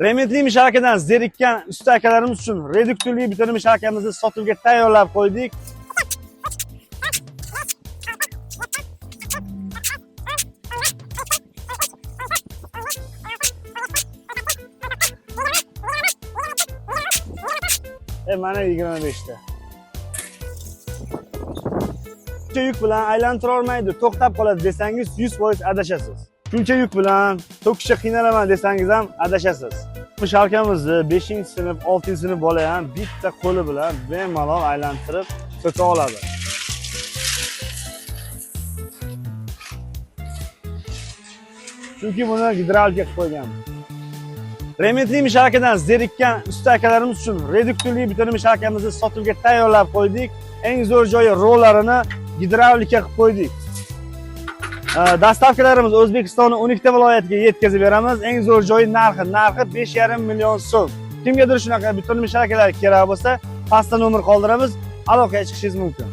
Remetli misharakadan zerikkan usta akalarimiz uchun reduktorli beton misharakamizni sotuvga tayyorlab qo'ydik. Mana 25 ta. Shuncha yuk bilan aylantira olmaydi, to'xtab qoladi desangiz 100% adashasiz. Shuncha yuk bilan to'kishga qiynalaman desangiz ham adashasiz. Misharakamizni 5-sinf, 6-sinf bola ham bitta qo'li bilan bemalol aylantirib to'ka oladi. Chunki buni gidravlika qilib qo'yganmiz. Remetli misharakadan zerikkan usta akalarimiz uchun reduktorli beton misharakamizni sotuvga tayyorlab qo'ydik. Eng zo'r joyi rollarini gidravlika qilib qo'ydik. Dastavkalarimiz O'zbekistonning 12 ta viloyatiga yetkazib beramiz. Eng zo'r joyi narxi 5,5 million so'm. Kimgadir shunaqa beton misharakalar kerak bo'lsa, pastda nomer qoldiramiz, aloqaga chiqishingiz mumkin.